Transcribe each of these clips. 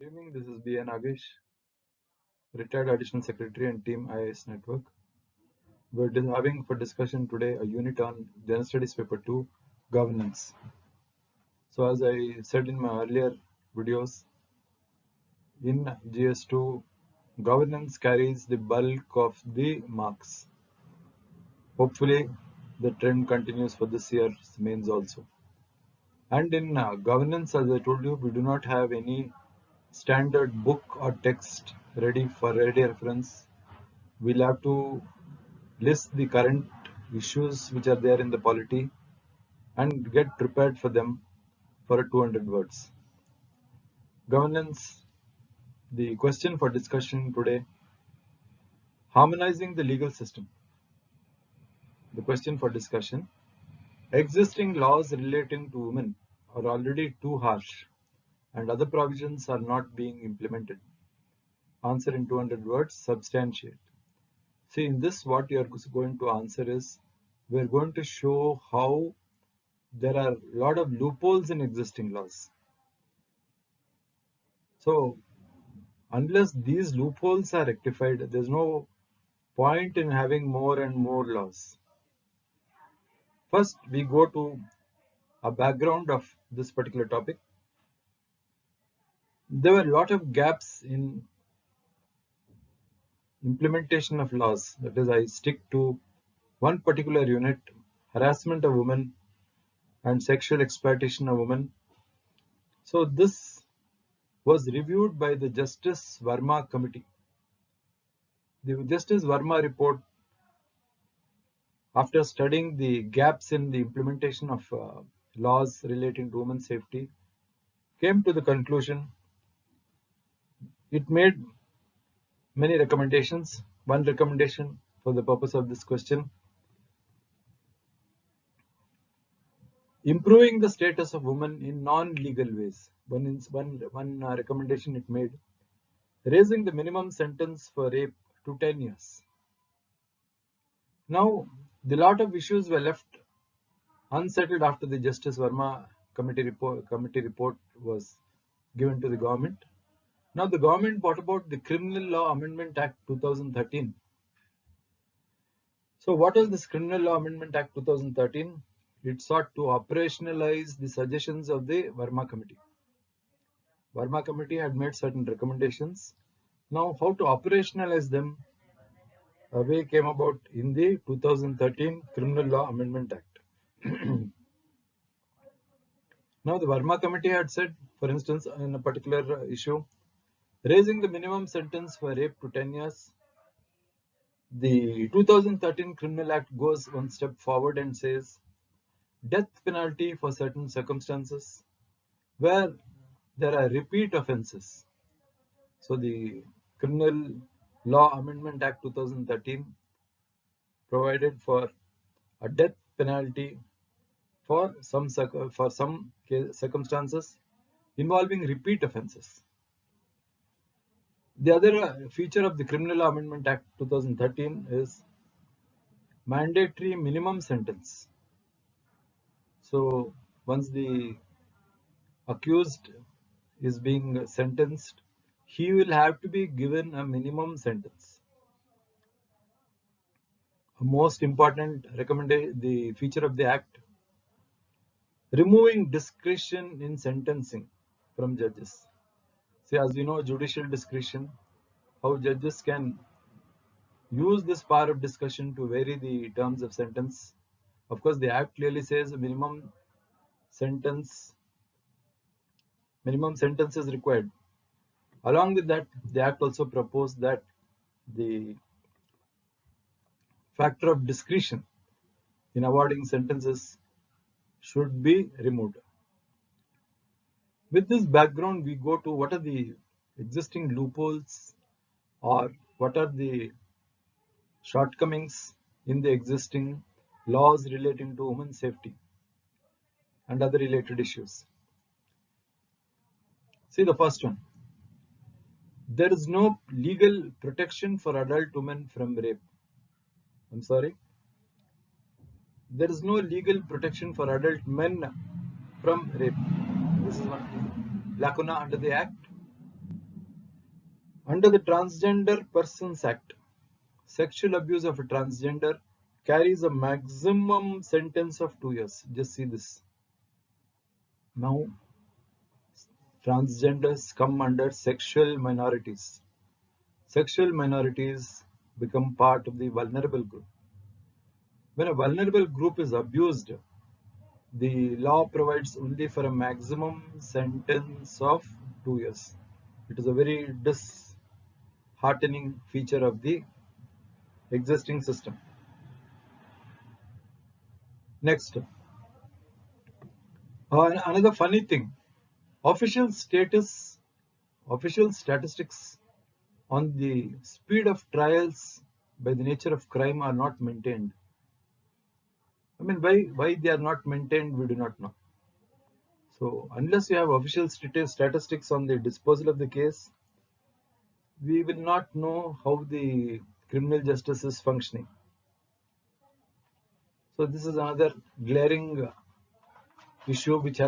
Good evening, this is B. N. Nagesh, retired Additional Secretary and Team IAS Network. We're having for discussion today a unit on General Studies Paper 2, Governance. So as I said in my earlier videos, in GS2, governance carries the bulk of the marks. Hopefully, the trend continues for this year's mains also. And in governance, as I told you, we do not have any standard book or text ready for ready reference. We'll have to list the current issues which are there in the polity and get prepared for them for a 200 words. Governance, the question for discussion today, harmonizing the legal system. The question for discussion, existing laws relating to women are already too harsh and other provisions are not being implemented. Answer in 200 words, substantiate. See, in this what you are going to answer is, we are going to show how there are a lot of loopholes in existing laws. So unless these loopholes are rectified, there's no point in having more and more laws. First, we go to a background of this particular topic. There were a lot of gaps in implementation of laws. That is, I stick to one particular unit, harassment of women and sexual exploitation of women. So this was reviewed by the Justice Verma Committee. The Justice Verma report, after studying the gaps in the implementation of laws relating to women's safety, came to the conclusion. It made many recommendations. One recommendation for the purpose of this question, improving the status of women in non-legal ways. One recommendation it made, raising the minimum sentence for rape to 10 years. Now, the lot of issues were left unsettled after the Justice Verma committee report was given to the government. Now the government brought about the Criminal Law Amendment Act 2013. So what was this Criminal Law Amendment Act 2013? It sought to operationalize the suggestions of the Verma Committee. Verma Committee had made certain recommendations. Now how to operationalize them? A way came about in the 2013 Criminal Law Amendment Act. Now the Verma Committee had said, for instance, in a particular issue, raising the minimum sentence for rape to 10 years. The 2013 Criminal Act goes one step forward and says death penalty for certain circumstances where there are repeat offences. So the Criminal Law Amendment Act 2013 provided for a death penalty for some circumstances involving repeat offences. The other feature of the Criminal Law Amendment Act 2013 is mandatory minimum sentence. So once the accused is being sentenced, he will have to be given a minimum sentence. A most important recommendation, the feature of the act, removing discretion in sentencing from judges. See, as we know, judicial discretion, how judges can use this power of discussion to vary the terms of sentence. Of course, the act clearly says a minimum sentence is required. Along with that, the act also proposed that the factor of discretion in awarding sentences should be removed. With this background, we go to what are the existing loopholes or what are the shortcomings in the existing laws relating to women's safety and other related issues. See the first one. There is no legal protection for adult women from rape. I'm sorry. There is no legal protection for adult men from rape. This is one lacuna under the Act. Under the Transgender Persons Act, sexual abuse of a transgender carries a maximum sentence of 2 years. Just see this. Now, transgenders come under sexual minorities. Sexual minorities become part of the vulnerable group. When a vulnerable group is abused, the law provides only for a maximum sentence of 2 years. It is a very disheartening feature of the existing system. Next, another funny thing, official status, official statistics on the speed of trials by the nature of crime are not maintained. I mean, why they are not maintained, we do not know. So unless you have official statistics on the disposal of the case, we will not know how the criminal justice is functioning. So this is another glaring issue which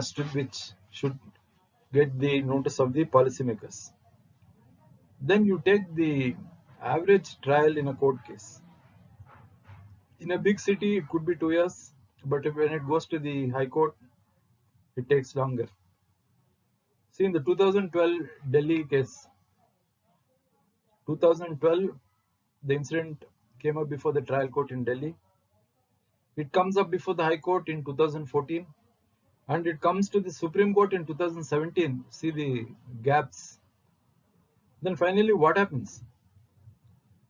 should get the notice of the policymakers. Then you take the average trial in a court case. In a big city, it could be 2 years, but when it goes to the High Court, it takes longer. See, in the 2012 Delhi case, 2012, the incident came up before the trial court in Delhi. It comes up before the High Court in 2014, and it comes to the Supreme Court in 2017. See the gaps. Then finally, what happens?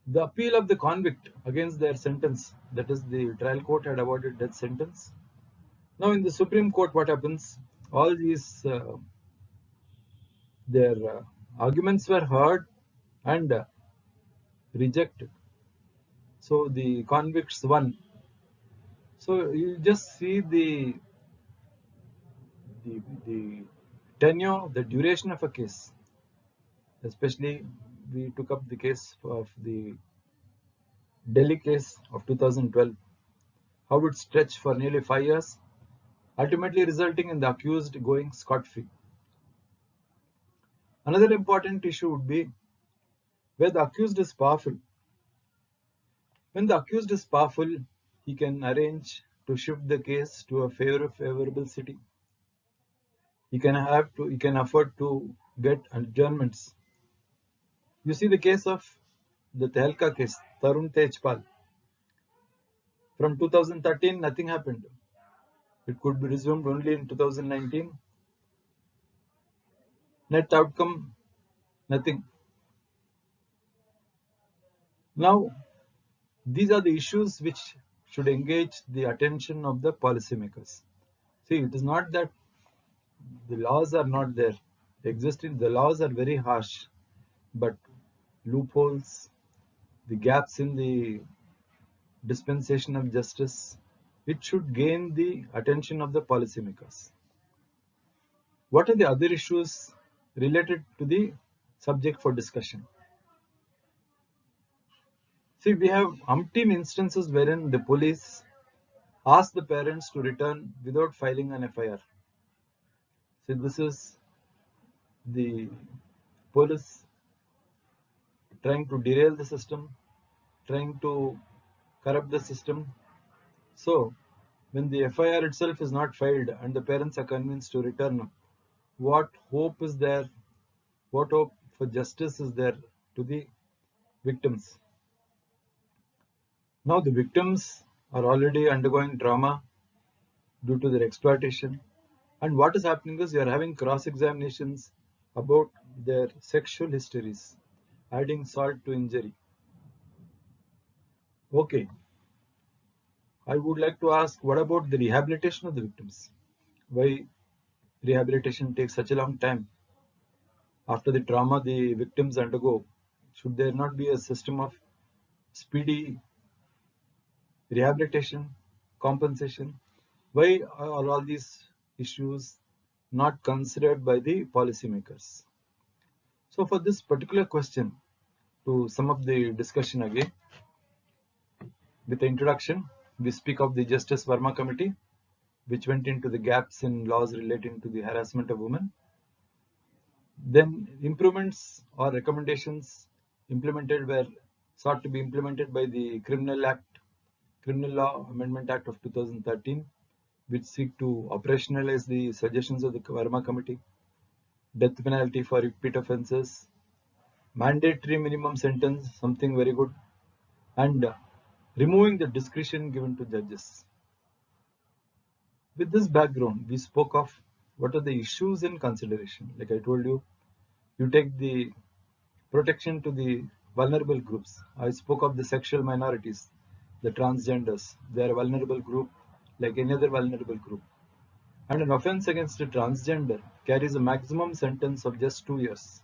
The appeal of the convict against their sentence, that is, the trial court had awarded death sentence. Now, in the Supreme Court, what happens? All these their arguments were heard and rejected. So the convicts won. So you just see the tenure, the duration of a case. Especially, we took up the case of the Delhi case of 2012. How it stretched for nearly 5 years, ultimately resulting in the accused going scot-free. Another important issue would be where the accused is powerful. When the accused is powerful, he can arrange to shift the case to a favorable city. He can afford to get adjournments. You see the case of the Tehelka case, Tarun Tejpal. From 2013, nothing happened. It could be resumed only in 2019. Net outcome, nothing. Now, these are the issues which should engage the attention of the policymakers. See, it is not that the laws are not there. The laws are very harsh, but loopholes, the gaps in the dispensation of justice, it should gain the attention of the policymakers. What are the other issues related to the subject for discussion? See, we have umpteen instances wherein the police ask the parents to return without filing an FIR. See, this is the police trying to derail the system, trying to corrupt the system. So, when the FIR itself is not filed and the parents are convinced to return, what hope is there? What hope for justice is there to the victims? Now, the victims are already undergoing trauma due to their exploitation. And what is happening is you are having cross examinations about their sexual histories, adding salt to injury. Okay, I would like to ask, what about the rehabilitation of the victims? Why rehabilitation takes such a long time? After the trauma the victims undergo, should there not be a system of speedy rehabilitation, compensation? Why are all these issues not considered by the policymakers? So for this particular question, to sum up the discussion again, with the introduction, we speak of the Justice Verma Committee, which went into the gaps in laws relating to the harassment of women. Then improvements or recommendations implemented were sought to be implemented by the Criminal Law Amendment Act of 2013, which seek to operationalize the suggestions of the Verma Committee, death penalty for repeat offences, mandatory minimum sentence, something very good, and removing the discretion given to judges. With this background, we spoke of what are the issues in consideration. Like I told you, you take the protection to the vulnerable groups. I spoke of the sexual minorities, the transgenders. They are a vulnerable group like any other vulnerable group. And an offense against a transgender carries a maximum sentence of just 2 years.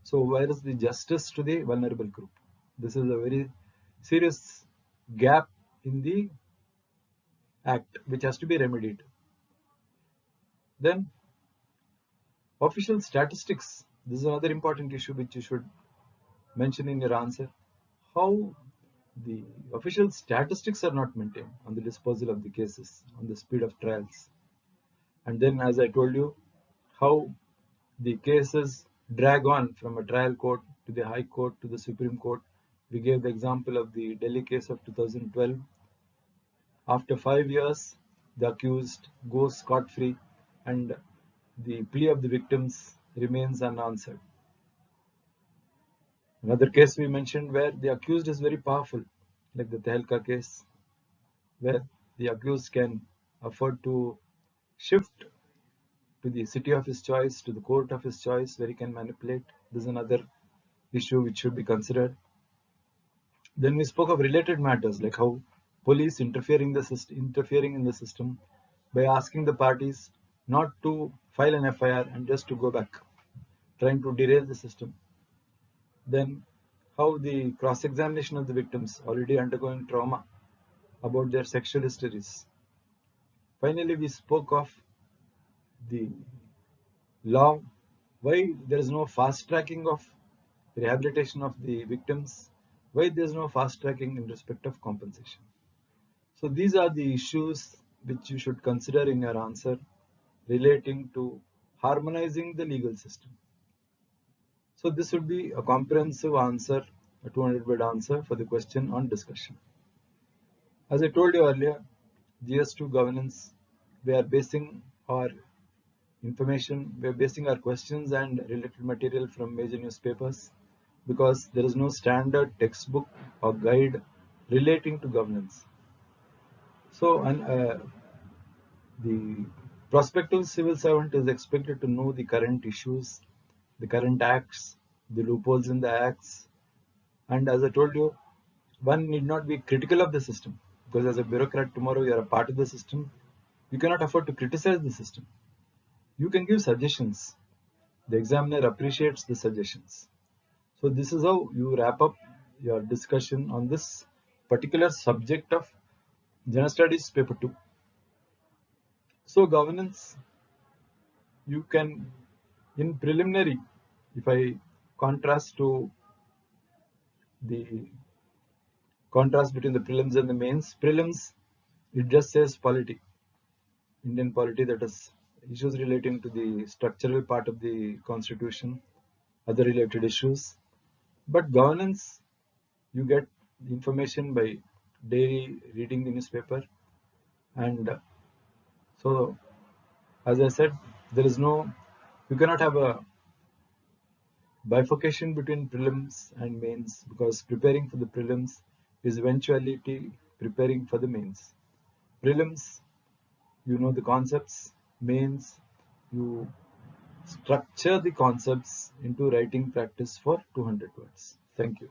So where is the justice to the vulnerable group? This is a very serious gap in the act which has to be remedied. Then official statistics. This is another important issue which you should mention in your answer. How the official statistics are not maintained on the disposal of the cases, on the speed of trials. And then, as I told you, how the cases drag on from a trial court to the High Court to the Supreme Court. We gave the example of the Delhi case of 2012. After 5 years, the accused goes scot-free and the plea of the victims remains unanswered. Another case we mentioned where the accused is very powerful, like the Tehelka case, where the accused can afford to shift to the city of his choice, to the court of his choice, where he can manipulate. This is another issue which should be considered. Then we spoke of related matters like how police interfering in the system by asking the parties not to file an FIR and just to go back, trying to derail the system. Then how the cross-examination of the victims already undergoing trauma about their sexual histories. Finally, we spoke of the law, why there is no fast tracking of rehabilitation of the victims, why there is no fast tracking in respect of compensation. So these are the issues which you should consider in your answer relating to harmonizing the legal system. So this would be a comprehensive answer, a 200-word answer for the question on discussion. As I told you earlier, GS2 governance, we are basing our information, we are basing our questions and related material from major newspapers because there is no standard textbook or guide relating to governance. So, the prospective civil servant is expected to know the current issues, the current acts, the loopholes in the acts, and as I told you, one need not be critical of the system because as a bureaucrat tomorrow you are a part of the system. You cannot afford to criticize the system. You can give suggestions. The examiner appreciates the suggestions. So this is how you wrap up your discussion on this particular subject of General Studies paper 2. So governance, you can in preliminary, if I contrast to the contrast between the prelims and the mains, prelims it just says polity, Indian polity, that is issues relating to the structural part of the constitution, other related issues. But governance, you get information by daily reading the newspaper, and so as I said, there is no, you cannot have a bifurcation between prelims and mains because preparing for the prelims is eventuality preparing for the mains. Prelims, you know the concepts. Mains, you structure the concepts into writing practice for 200 words. Thank you.